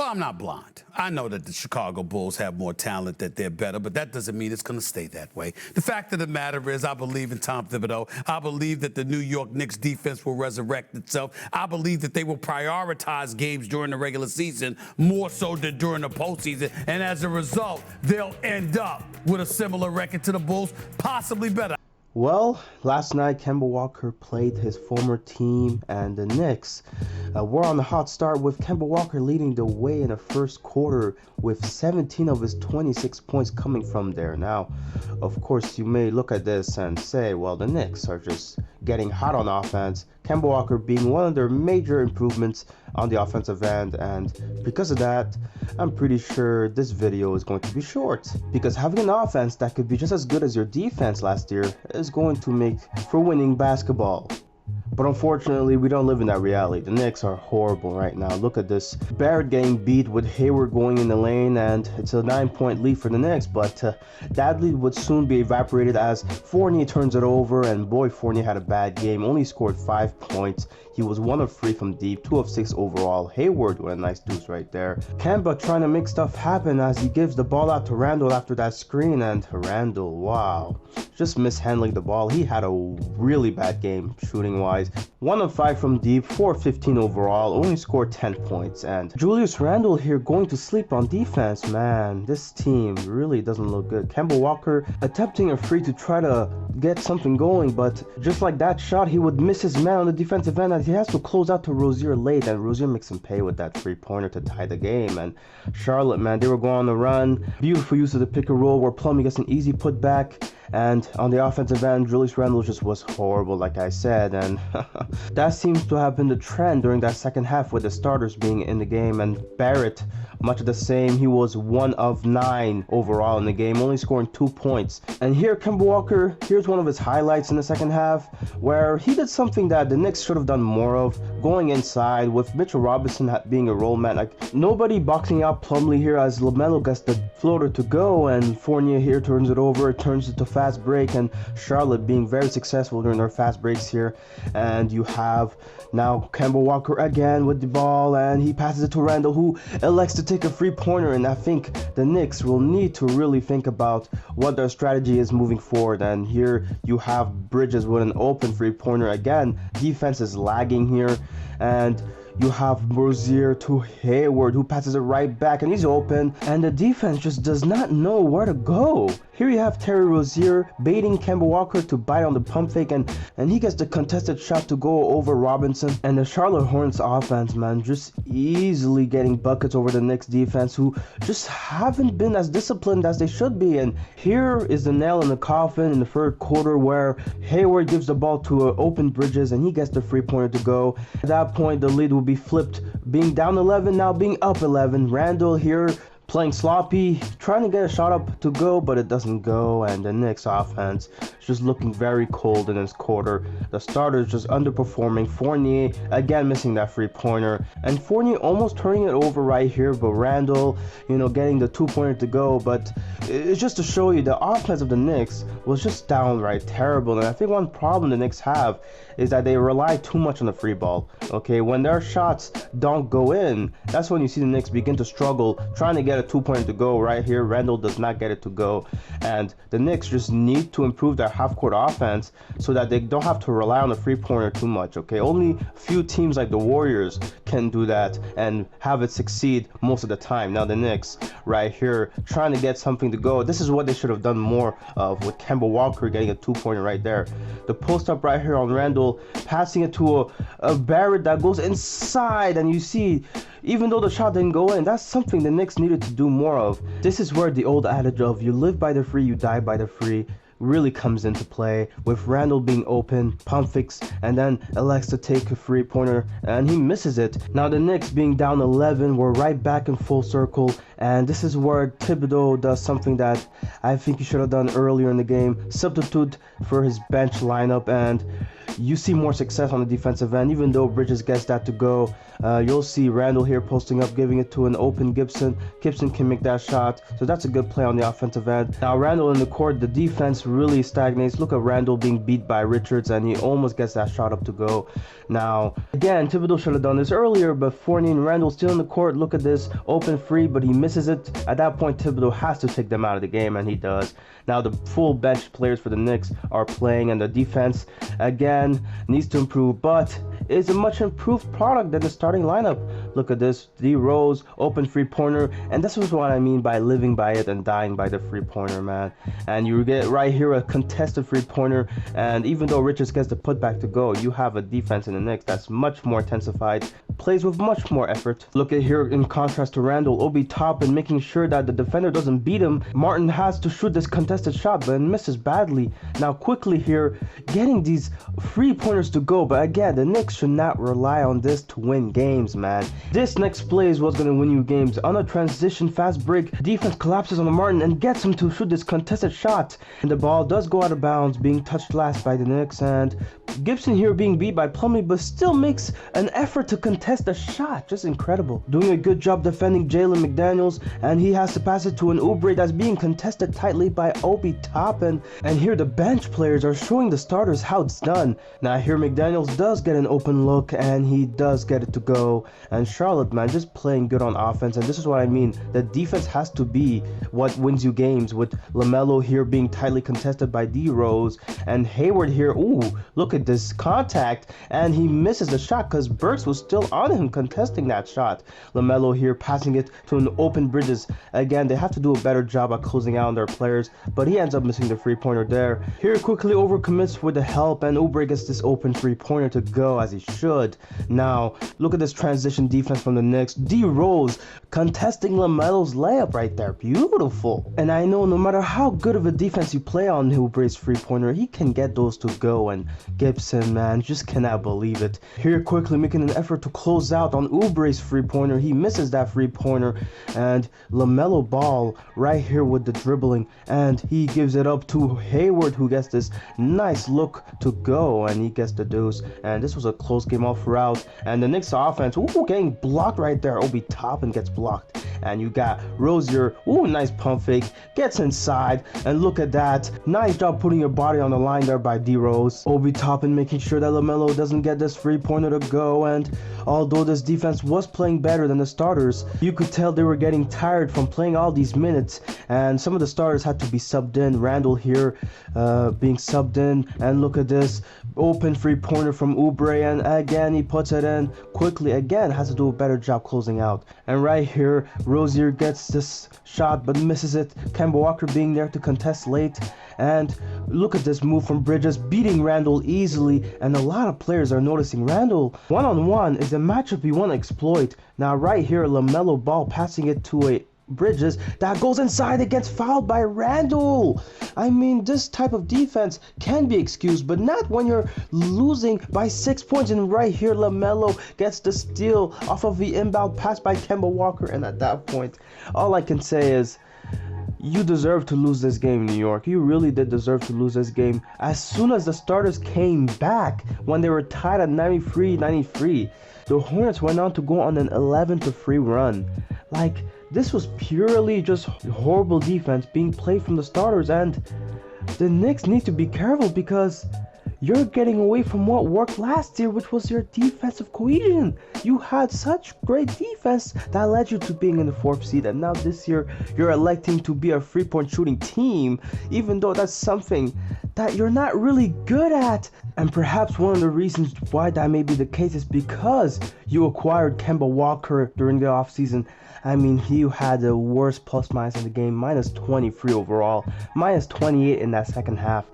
Well, I'm not blind. I know that the Chicago Bulls have more talent, that they're better, but that doesn't mean it's going to stay that way. The fact of the matter is I believe in Tom Thibodeau. I believe that the New York Knicks defense will resurrect itself. I believe that they will prioritize games during the regular season more so than during the postseason. And as a result, they'll end up with a similar record to the Bulls, possibly better. Well, last night Kemba Walker played his former team and the Knicks. We're on the hot start with Kemba Walker leading the way in the first quarter with 17 of his 26 points coming from there. Now, of course, you may look at this and say, well, the Knicks are just getting hot on offense. Kemba Walker being one of their major improvements on the offensive end, and because of that, I'm pretty sure this video is going to be short, because having an offense that could be just as good as your defense last year is going to make for winning basketball. But unfortunately, we don't live in that reality. The Knicks are horrible right now. Look at this. Barrett getting beat with Hayward going in the lane, and it's a 9-point lead for the Knicks. But that lead would soon be evaporated as Fournier turns it over, and boy, Fournier had a bad game. Only scored 5 points. He was 1 of 3 from deep, 2 of 6 overall. Hayward with a nice deuce right there. Kemba trying to make stuff happen as he gives the ball out to Randle after that screen, and Randle, wow, just mishandling the ball. He had a really bad game shooting wise. 1 of 5 from deep, 4 of 15 overall, only scored 10 points. And Julius Randle here going to sleep on defense. Man, this team really doesn't look good. Kemba Walker attempting a free to try to get something going, but just like that shot, he would miss his man on the defensive end as he has to close out to Rozier late, and Rozier makes him pay with that 3-pointer to tie the game. And Charlotte, man, they were going on the run. Beautiful use of the pick and roll where Plumlee gets an easy putback. And on the offensive end, Julius Randle just was horrible, like I said. And that seems to have been the trend during that second half with the starters being in the game. And Barrett, much of the same. He was 1 of 9 overall in the game, only scoring 2 points. And here, Kemba Walker, here's one of his highlights in the second half, where he did something that the Knicks should have done more of, going inside with Mitchell Robinson being a roll man. Like, nobody boxing out Plumlee here as LaMelo gets the floater to go, and Fournier here turns it over, turns it to fast break, and Charlotte being very successful during their fast breaks here. And you have now Kemba Walker again with the ball, and he passes it to Randle, who elects to take a free pointer. And I think the Knicks will need to really think about what their strategy is moving forward. And here you have Bridges with an open free pointer again. Defense is lagging here, and you have Rozier to Hayward, who passes it right back, and he's open, and the defense just does not know where to go. Here you have Terry Rozier baiting Kemba Walker to bite on the pump fake, and he gets the contested shot to go over Robinson. And the Charlotte Hornets offense, man, just easily getting buckets over the Knicks defense, who just haven't been as disciplined as they should be. And here is the nail in the coffin in the third quarter, where Hayward gives the ball to open Bridges, and he gets the free pointer to go. At that point, the lead will be flipped, being down 11, now being up 11. Randle here playing sloppy, trying to get a shot up to go, but it doesn't go. And the Knicks offense is just looking very cold in this quarter. The starters just underperforming. Fournier again missing that free pointer, and Fournier almost turning it over right here, but Randle, you know, getting the 2-pointer to go. But it's just to show you the offense of the Knicks was just downright terrible. And I think one problem the Knicks have is that they rely too much on the free ball. Okay, when their shots don't go in, that's when you see the Knicks begin to struggle trying to get a 2-pointer to go. Right here, Randle does not get it to go, and the Knicks just need to improve their half-court offense so that they don't have to rely on the free pointer too much. Okay, only a few teams like the Warriors can do that and have it succeed most of the time. Now the Knicks right here trying to get something to go. This is what they should have done more of, with Kemba Walker getting a 2-pointer right there. The post up right here on Randle, passing it to a Barrett that goes inside, and you see, even though the shot didn't go in, that's something the Knicks needed to do more of. This is where the old adage of you live by the free, you die by the free really comes into play, with Randle being open, pump fakes, and then elects to take a free pointer, and he misses it. Now the Knicks being down 11, we're right back in full circle, And this is where Thibodeau does something that I think he should have done earlier in the game. Substitute for his bench lineup, and you see more success on the defensive end. Even though Bridges gets that to go, you'll see Randall here posting up, giving it to an open Gibson. Gibson can make that shot, so that's a good play on the offensive end. Now Randall in the court, the defense really stagnates. Look at Randall being beat by Richards, and he almost gets that shot up to go. Now again, Thibodeau should have done this earlier, but Fournier and Randall still in the court. Look at this, open free, but he misses it. At that point, Thibodeau has to take them out of the game, and he does. Now the full bench players for the Knicks are playing, and the defense again needs to improve, but it's a much improved product than the starting lineup. Look at this, D Rose, open three-pointer, and this is what I mean by living by it and dying by the three-pointer, man. And you get right here a contested three-pointer, and even though Richards gets the putback to go, you have a defense in the Knicks that's much more intensified, plays with much more effort. Look at here in contrast to Randall, Obi Toppin making sure that the defender doesn't beat him. Martin has to shoot this contested shot, but misses badly. Now quickly here, getting these three-pointers to go, but again, the Knicks should not rely on this to win games, man. This next play is what's going to win you games. On a transition fast break, defense collapses on the Martin and gets him to shoot this contested shot, and the ball does go out of bounds, being touched last by the Knicks, and Gibson here being beat by Plumlee, but still makes an effort to contest the shot. Just incredible. Doing a good job defending Jalen McDaniels, and he has to pass it to an Oubre that's being contested tightly by Obi Toppin, and here the bench players are showing the starters how it's done. Now here McDaniels does get an open look, and he does get it to go, and Charlotte, man, just playing good on offense, and this is what I mean. The defense has to be what wins you games, with LaMelo here being tightly contested by D Rose, and Hayward here, ooh, look at this contact, and he misses the shot because Burks was still on him contesting that shot. LaMelo here passing it to an open Bridges. Again, they have to do a better job at closing out on their players, but he ends up missing the three-pointer there. Here quickly overcommits with the help, and Oubre gets this open three-pointer to go as he should. Now look at this transition defense from the Knicks. D Rose contesting LaMelo's layup right there, beautiful. And I know no matter how good of a defense you play on Oubre's three-pointer, he can get those to go, and Gibson, man, just cannot believe it. Here quickly making an effort to close out on Oubre's three-pointer. He misses that three-pointer, and LaMelo Ball right here with the dribbling, and he gives it up to Hayward, who gets this nice look to go, and he gets the deuce. And this was a close game all throughout, and the Knicks offense, ooh, getting blocked right there. Obi Toppin gets blocked, and you got Rozier, ooh, nice pump fake, gets inside, and look at that, nice job putting your body on the line there by D Rose. Obi Toppin making sure that LaMelo doesn't get this three-pointer to go, and although this defense was playing better than the starters, you could tell they were getting tired from playing all these minutes, and some of the starters had to be subbed in. Randall here being subbed in, and look at this open three-pointer from Oubre, and again he puts it in quickly. Again, has to do a better job closing out. And right here, Rozier gets this shot but misses it. Kemba Walker being there to contest late, and look at this move from Bridges, beating Randall easily, and a lot of players are noticing Randall one-on-one is a matchup you want to exploit. Now right here, LaMelo Ball passing it to a Bridges that goes inside, it gets fouled by Randall. I mean, this type of defense can be excused, but not when you're losing by 6 points. And right here, LaMelo gets the steal off of the inbound pass by Kemba Walker, and at that point, all I can say is you deserve to lose this game, New York. You really did deserve to lose this game. As soon as the starters came back, when they were tied at 93-93, the Hornets went on to go on an 11-3 run. Like, this was purely just horrible defense being played from the starters, and the Knicks need to be careful because you're getting away from what worked last year, which was your defensive cohesion. You had such great defense that led you to being in the 4th seed, and now this year you're electing to be a three-point shooting team, even though that's something that you're not really good at. And perhaps one of the reasons why that may be the case is because you acquired Kemba Walker during the offseason. I mean, he had the worst plus minus in the game, -23 overall, -28 in that second half.